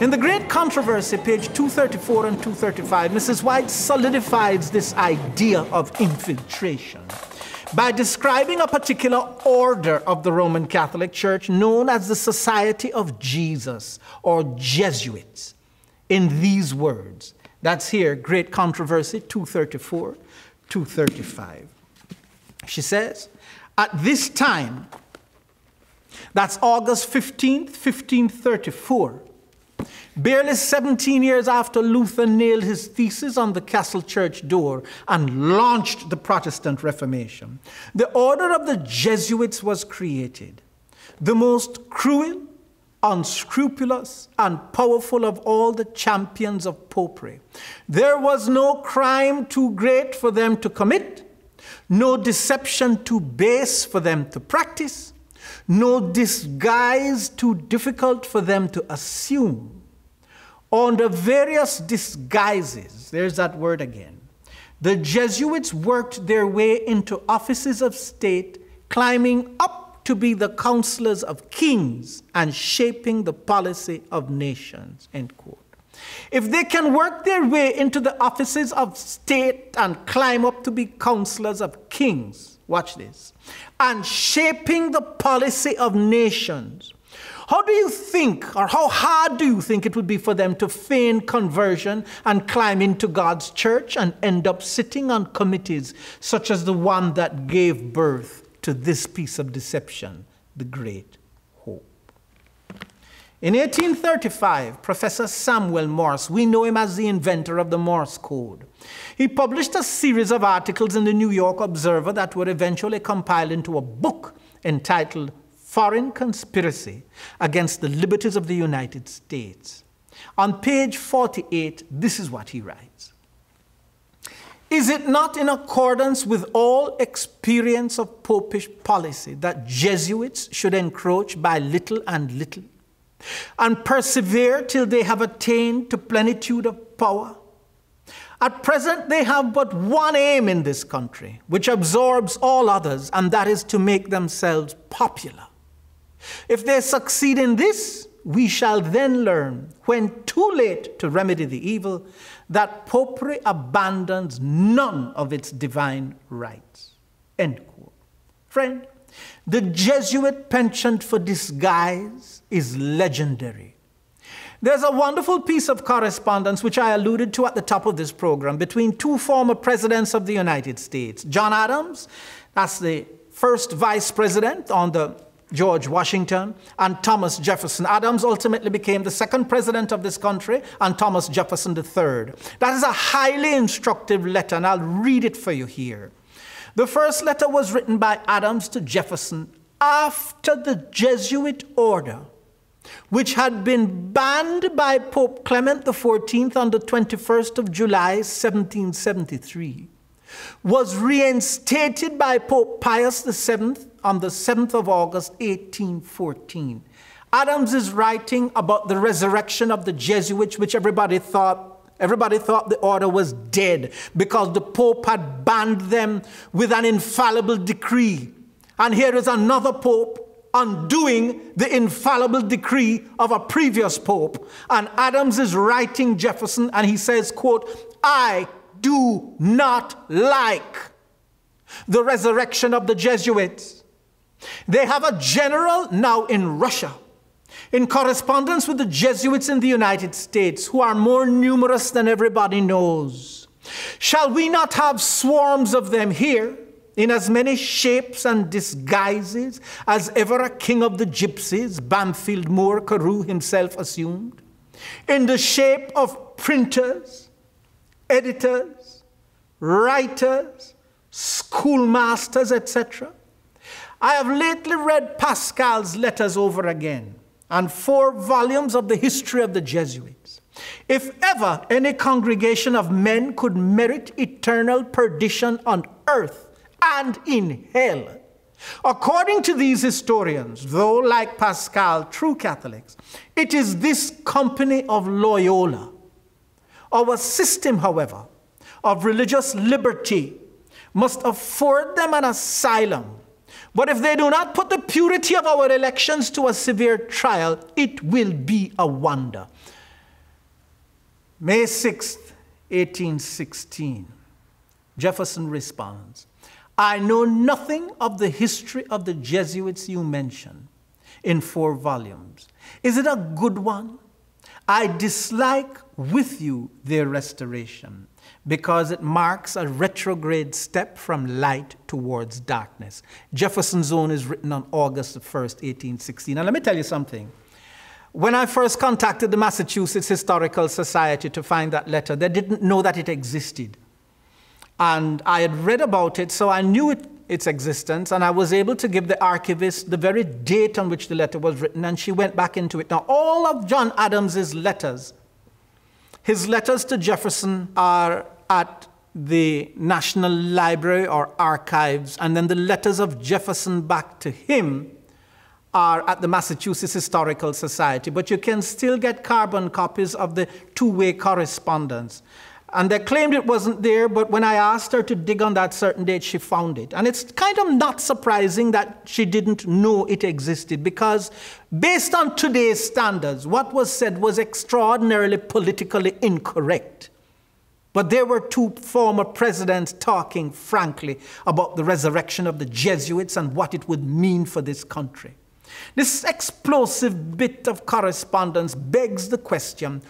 In The Great Controversy, page 234 and 235, Mrs. White solidifies this idea of infiltration by describing a particular order of the Roman Catholic Church known as the Society of Jesus, or Jesuits, in these words. That's here, Great Controversy 234, 235. She says, at this time, that's August 15th, 1534, barely 17 years after Luther nailed his thesis on the castle church door and launched the Protestant Reformation, the order of the Jesuits was created, the most cruel, unscrupulous, and powerful of all the champions of popery. There was no crime too great for them to commit, no deception too base for them to practice, no disguise too difficult for them to assume. Under various disguises, there's that word again, the Jesuits worked their way into offices of state, climbing up to be the counselors of kings and shaping the policy of nations, end quote. If they can work their way into the offices of state and climb up to be counselors of kings, watch this, and shaping the policy of nations, how do you think, or how hard do you think it would be for them to feign conversion and climb into God's church and end up sitting on committees such as the one that gave birth to this piece of deception, the Great Hope? In 1835, Professor Samuel Morse, we know him as the inventor of the Morse code, he published a series of articles in the New York Observer that were eventually compiled into a book entitled Foreign Conspiracy Against the Liberties of the United States. On page 48, this is what he writes. Is it not in accordance with all experience of popish policy that Jesuits should encroach by little and little, and persevere till they have attained to plenitude of power? At present, they have but one aim in this country, which absorbs all others, and that is to make themselves popular. If they succeed in this, we shall then learn, when too late to remedy the evil, that popery abandons none of its divine rights. End quote. Friend, the Jesuit penchant for disguise is legendary. There's a wonderful piece of correspondence which I alluded to at the top of this program between two former presidents of the United States. John Adams, that's the first vice president under George Washington, and Thomas Jefferson. Adams ultimately became the second president of this country, and Thomas Jefferson the third. That is a highly instructive letter, and I'll read it for you here. The first letter was written by Adams to Jefferson after the Jesuit order, which had been banned by Pope Clement XIV on the 21st of July, 1773, was reinstated by Pope Pius VII on the 7th of August, 1814. Adams is writing about the resurrection of the Jesuits, which everybody thought the order was dead because the Pope had banned them with an infallible decree. And here is another Pope undoing the infallible decree of a previous Pope. And Adams is writing Jefferson, and he says, quote, I do not like the resurrection of the Jesuits. They have a general now in Russia, in correspondence with the Jesuits in the United States, who are more numerous than everybody knows. Shall we not have swarms of them here, in as many shapes and disguises as ever a king of the gypsies, Bamfield Moore Carew himself assumed, in the shape of printers, editors, writers, schoolmasters, etc.? I have lately read Pascal's letters over again, and 4 volumes of the history of the Jesuits. If ever any congregation of men could merit eternal perdition on earth and in hell, according to these historians, though like Pascal, true Catholics, it is this company of Loyola. Our system, however, of religious liberty must afford them an asylum. But if they do not put the purity of our elections to a severe trial, it will be a wonder. May 6th, 1816. Jefferson responds, I know nothing of the history of the Jesuits you mention in 4 volumes. Is it a good one? I dislike with you their restoration because it marks a retrograde step from light towards darkness. Jefferson's Own is written on August 1st, 1816. And let me tell you something. When I first contacted the Massachusetts Historical Society to find that letter, they didn't know that it existed. And I had read about it, so I knew its existence, and I was able to give the archivist the very date on which the letter was written, and she went back into it. Now, all of John Adams's letters, his letters to Jefferson are at the National Library or Archives, and then the letters of Jefferson back to him are at the Massachusetts Historical Society. But you can still get carbon copies of the two-way correspondence. And they claimed it wasn't there, but when I asked her to dig on that certain date, she found it. And it's kind of not surprising that she didn't know it existed, because based on today's standards, what was said was extraordinarily politically incorrect. But there were 2 former presidents talking frankly about the resurrection of the Jesuits and what it would mean for this country. This explosive bit of correspondence begs the question,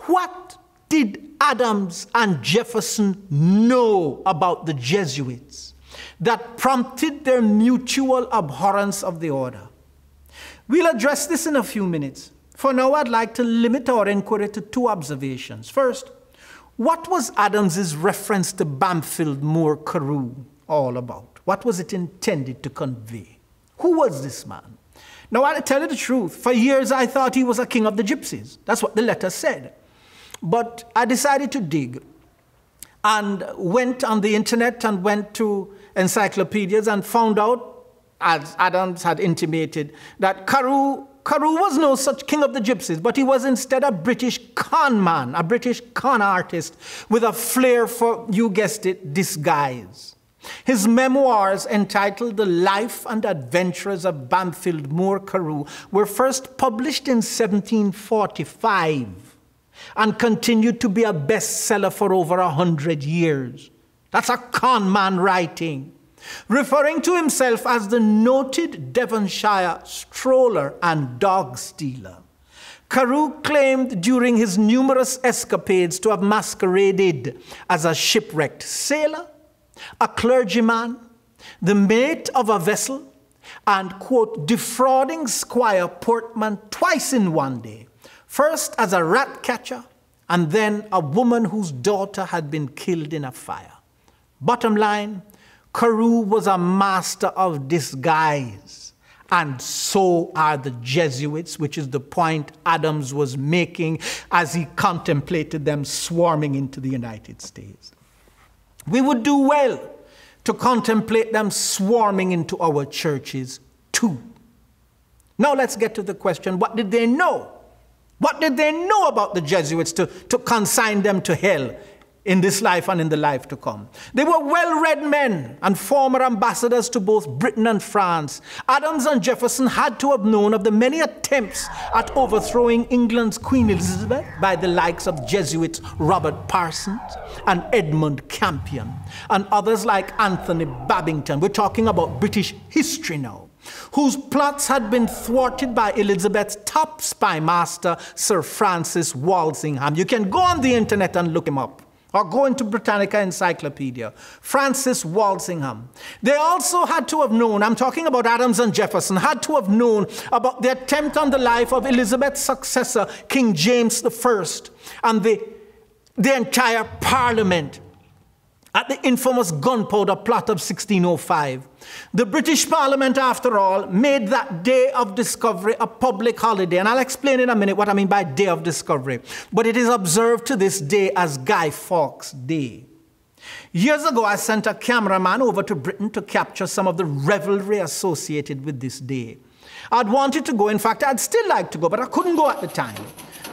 what did Adams and Jefferson know about the Jesuits that prompted their mutual abhorrence of the order? We'll address this in a few minutes. For now, I'd like to limit our inquiry to 2 observations. First, what was Adams's reference to Bampfylde Moore Carew all about? What was it intended to convey? Who was this man? Now, I'll tell you the truth. For years, I thought he was a king of the gypsies. That's what the letter said. But I decided to dig and went on the internet and went to encyclopedias and found out, as Adams had intimated, that Carew was no such king of the gypsies, but he was instead a British con man, a British con artist with a flair for, you guessed it, disguise. His memoirs, entitled The Life and Adventures of Bampfylde Moore Carew, were first published in 1745. And continued to be a bestseller for over 100 years. That's a con man writing. Referring to himself as the noted Devonshire stroller and dog stealer, Carew claimed during his numerous escapades to have masqueraded as a shipwrecked sailor, a clergyman, the mate of a vessel, and, quote, defrauding Squire Portman twice in one day. First as a rat catcher, and then a woman whose daughter had been killed in a fire. Bottom line, Carew was a master of disguise, and so are the Jesuits, which is the point Adams was making as he contemplated them swarming into the United States. We would do well to contemplate them swarming into our churches too. Now let's get to the question, what did they know? What did they know about the Jesuits to consign them to hell in this life and in the life to come? They were well-read men and former ambassadors to both Britain and France. Adams and Jefferson had to have known of the many attempts at overthrowing England's Queen Elizabeth by the likes of Jesuits Robert Parsons and Edmund Campion and others like Anthony Babington. We're talking about British history now, whose plots had been thwarted by Elizabeth's top spy master, Sir Francis Walsingham. You can go on the internet and look him up, or go into Britannica Encyclopedia. Francis Walsingham. They also had to have known, I'm talking about Adams and Jefferson, had to have known about the attempt on the life of Elizabeth's successor, King James I, and the entire Parliament at the infamous gunpowder plot of 1605. The British Parliament, after all, made that day of discovery a public holiday. And I'll explain in a minute what I mean by day of discovery. But it is observed to this day as Guy Fawkes Day. Years ago, I sent a cameraman over to Britain to capture some of the revelry associated with this day. I'd wanted to go. In fact, I'd still like to go, but I couldn't go at the time.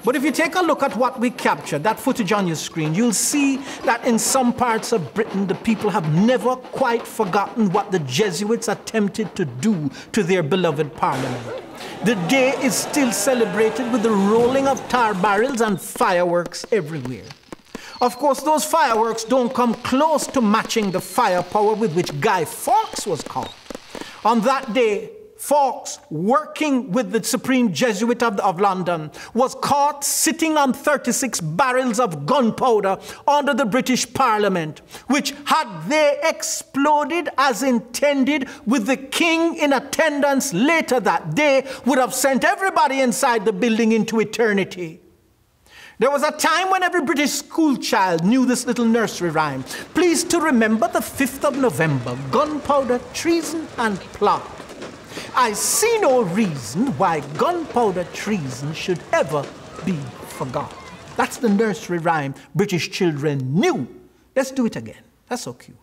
But if you take a look at what we captured, that footage on your screen, you'll see that in some parts of Britain, the people have never quite forgotten what the Jesuits attempted to do to their beloved Parliament. The day is still celebrated with the rolling of tar barrels and fireworks everywhere. Of course, those fireworks don't come close to matching the firepower with which Guy Fawkes was caught. On that day, Fawkes, working with the Supreme Jesuit of London, was caught sitting on 36 barrels of gunpowder under the British Parliament, which, had they exploded as intended with the King in attendance later that day, would have sent everybody inside the building into eternity. There was a time when every British schoolchild knew this little nursery rhyme. Please to remember the 5th of November, gunpowder, treason, and plot. I see no reason why gunpowder treason should ever be forgotten. That's the nursery rhyme British children knew. Let's do it again. That's so cute.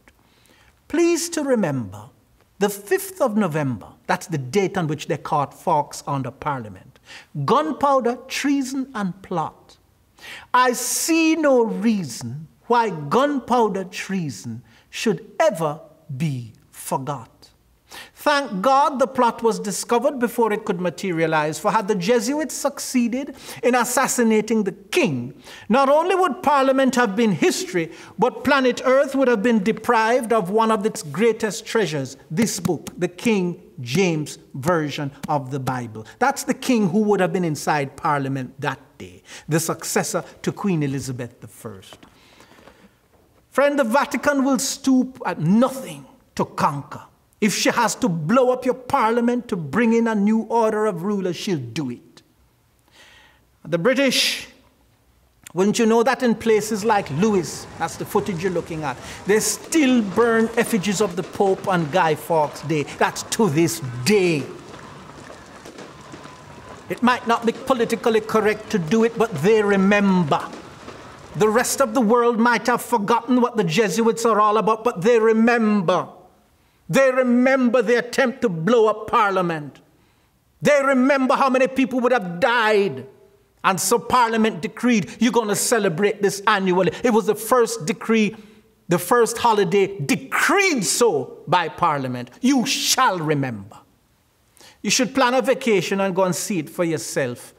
Please to remember the 5th of November. That's the date on which they caught Fawkes under Parliament. Gunpowder, treason, and plot. I see no reason why gunpowder treason should ever be forgot. Thank God the plot was discovered before it could materialize, for had the Jesuits succeeded in assassinating the king, not only would Parliament have been history, but planet Earth would have been deprived of one of its greatest treasures, this book, the King James Version of the Bible. That's the king who would have been inside Parliament that day, the successor to Queen Elizabeth I. Friend, the Vatican will stoop at nothing to conquer. If she has to blow up your Parliament to bring in a new order of rulers, she'll do it. The British, wouldn't you know that in places like Lewis, that's the footage you're looking at, they still burn effigies of the Pope on Guy Fawkes Day. That's to this day. It might not be politically correct to do it, but they remember. The rest of the world might have forgotten what the Jesuits are all about, but they remember. They remember the attempt to blow up Parliament. They remember how many people would have died. And so Parliament decreed, you're going to celebrate this annually. It was the first decree, the first holiday decreed so by Parliament. You shall remember. You should plan a vacation and go and see it for yourself.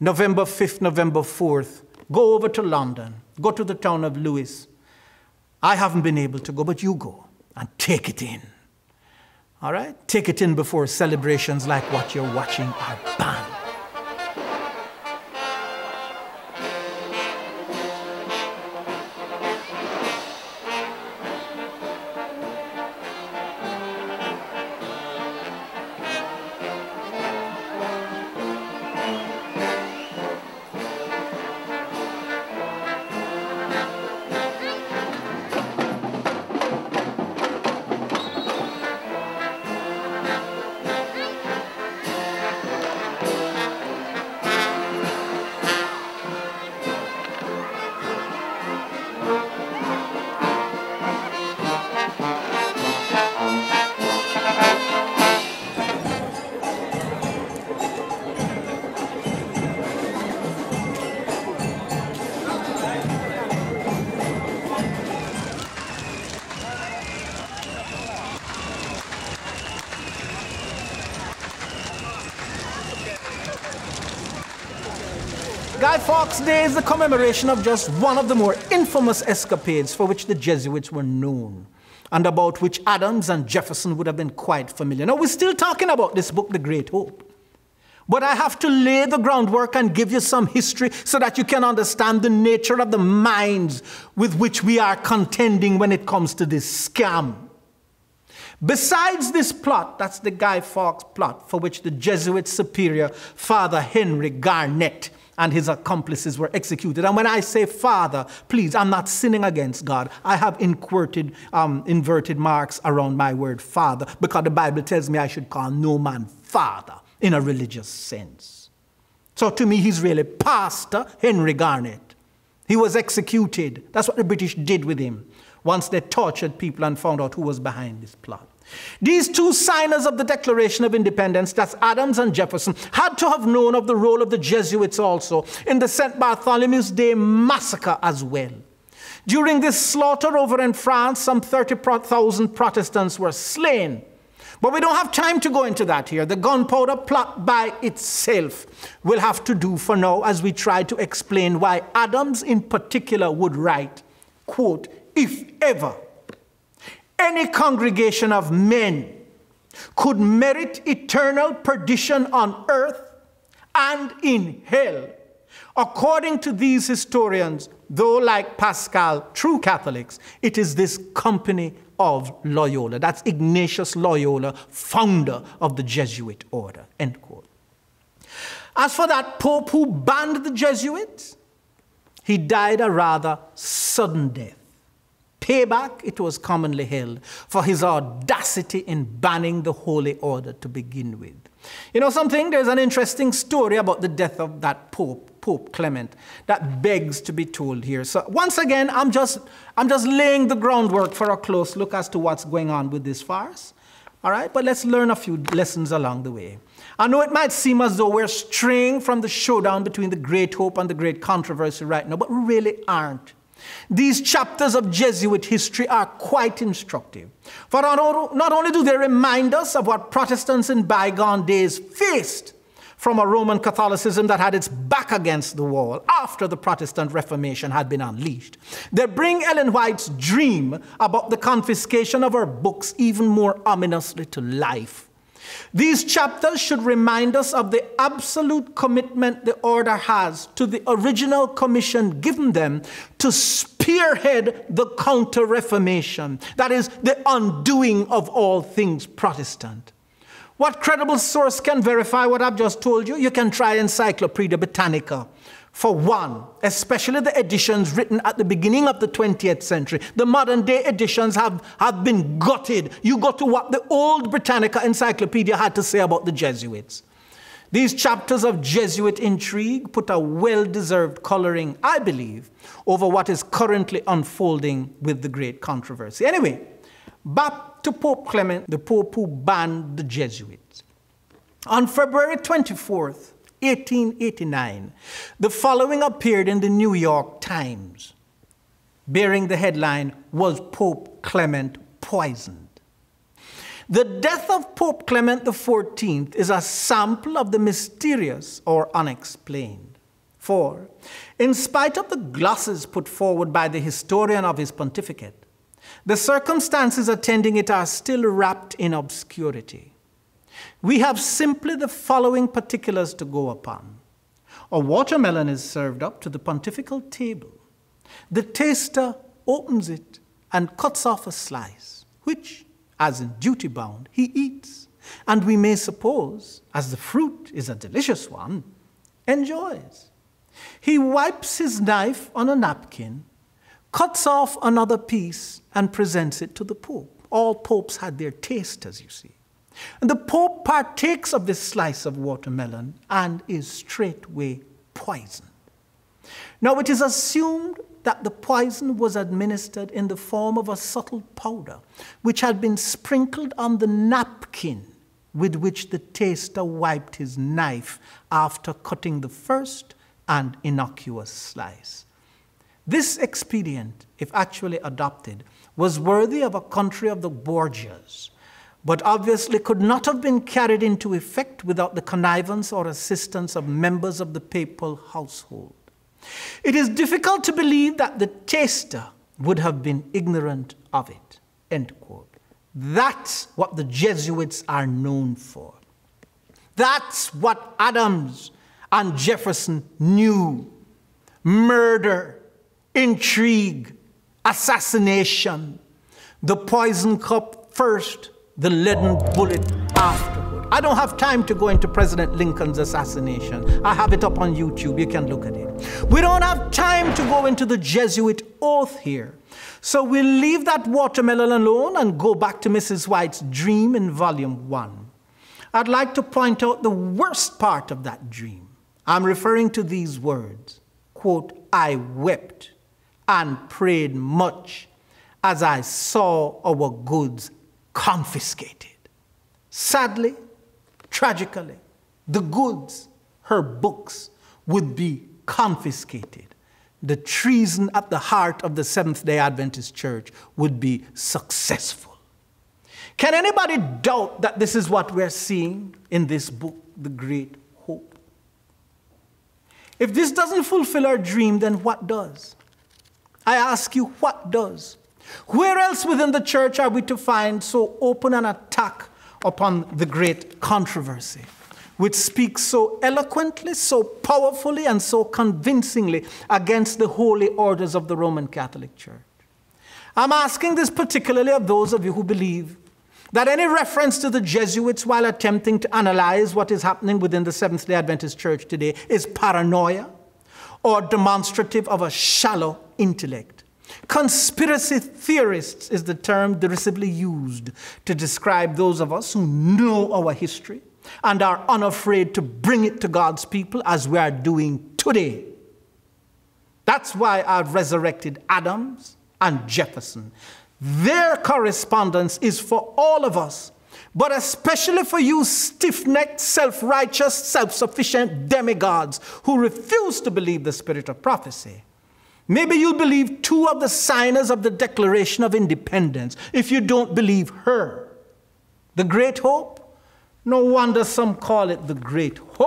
November 5th, November 4th. Go over to London. Go to the town of Lewis. I haven't been able to go, but you go and take it in. All right? Take it in before celebrations like what you're watching are banned. Guy Fawkes Day is the commemoration of just one of the more infamous escapades for which the Jesuits were known, and about which Adams and Jefferson would have been quite familiar. Now, we're still talking about this book, The Great Hope. But I have to lay the groundwork and give you some history so that you can understand the nature of the minds with which we are contending when it comes to this scam. Besides this plot, that's the Guy Fawkes plot, for which the Jesuit superior, Father Henry Garnet, and his accomplices were executed. And when I say father, please, I'm not sinning against God. I have inverted marks around my word father, because the Bible tells me I should call no man father in a religious sense. So to me, he's really Pastor Henry Garnet. He was executed. That's what the British did with him. once they tortured people and found out who was behind this plot. These two signers of the Declaration of Independence, that's Adams and Jefferson, had to have known of the role of the Jesuits also in the St. Bartholomew's Day massacre as well. During this slaughter over in France, some 30,000 Protestants were slain. But we don't have time to go into that here. The gunpowder plot by itself will have to do for now as we try to explain why Adams in particular would write, quote, "If ever any congregation of men could merit eternal perdition on earth and in hell, according to these historians, though like Pascal, true Catholics, it is this company of Loyola." That's Ignatius Loyola, founder of the Jesuit order, end quote. As for that Pope who banned the Jesuits, he died a rather sudden death. Payback, it was commonly held, for his audacity in banning the Holy Order to begin with. You know something? There's an interesting story about the death of that Pope, Pope Clement, that begs to be told here. So once again, I'm just laying the groundwork for a close look as to what's going on with this farce. All right, but let's learn a few lessons along the way. I know it might seem as though we're straying from the showdown between the great hope and the great controversy right now, but we really aren't. These chapters of Jesuit history are quite instructive. For not only do they remind us of what Protestants in bygone days faced from a Roman Catholicism that had its back against the wall after the Protestant Reformation had been unleashed, they bring Ellen White's dream about the confiscation of her books even more ominously to life. These chapters should remind us of the absolute commitment the order has to the original commission given them to spearhead the counter-reformation, that is, the undoing of all things Protestant. What credible source can verify what I've just told you? You can try Encyclopedia Britannica. For one, especially the editions written at the beginning of the 20th century. The modern day editions have been gutted. You go to what the old Britannica Encyclopedia had to say about the Jesuits. These chapters of Jesuit intrigue put a well-deserved coloring, I believe, over what is currently unfolding with the great controversy. Anyway, back to Pope Clement, the Pope who banned the Jesuits. On February 24th, 1889, the following appeared in the New York Times, bearing the headline, "Was Pope Clement Poisoned?" The death of Pope Clement XIV is a sample of the mysterious or unexplained. For, in spite of the glosses put forward by the historian of his pontificate, the circumstances attending it are still wrapped in obscurity. We have simply the following particulars to go upon. A watermelon is served up to the pontifical table. The taster opens it and cuts off a slice, which, as in duty bound, he eats, and we may suppose, as the fruit is a delicious one, enjoys. He wipes his knife on a napkin, cuts off another piece, and presents it to the Pope. All popes had their tasters, you see. And the Pope partakes of this slice of watermelon and is straightway poisoned. Now, it is assumed that the poison was administered in the form of a subtle powder, which had been sprinkled on the napkin with which the taster wiped his knife after cutting the first and innocuous slice. This expedient, if actually adopted, was worthy of a country of the Borgias, but obviously could not have been carried into effect without the connivance or assistance of members of the papal household. It is difficult to believe that the taster would have been ignorant of it, end quote. That's what the Jesuits are known for. That's what Adams and Jefferson knew. Murder, intrigue, assassination, the poison cup first, the leaden bullet afterward. I don't have time to go into President Lincoln's assassination. I have it up on YouTube. You can look at it. We don't have time to go into the Jesuit oath here. So we'll leave that watermelon alone and go back to Mrs. White's dream in Volume 1. I'd like to point out the worst part of that dream. I'm referring to these words, quote, "I wept and prayed much as I saw our goods confiscated. Sadly, tragically, the goods, her books, would be confiscated. The treason at the heart of the Seventh-day Adventist Church would be successful. Can anybody doubt that this is what we're seeing in this book, The Great Hope? If this doesn't fulfill our dream, then what does? I ask you, what does? Where else within the church are we to find so open an attack upon the great controversy, which speaks so eloquently, so powerfully, and so convincingly against the holy orders of the Roman Catholic Church? I'm asking this particularly of those of you who believe that any reference to the Jesuits while attempting to analyze what is happening within the Seventh-day Adventist Church today is paranoia or demonstrative of a shallow intellect. Conspiracy theorists is the term derisively used to describe those of us who know our history and are unafraid to bring it to God's people as we are doing today. That's why I've resurrected Adams and Jefferson. Their correspondence is for all of us, but especially for you stiff-necked, self-righteous, self-sufficient demigods who refuse to believe the spirit of prophecy. Maybe you'll believe two of the signers of the Declaration of Independence if you don't believe her. The Great Hope? No wonder some call it the Great Hope.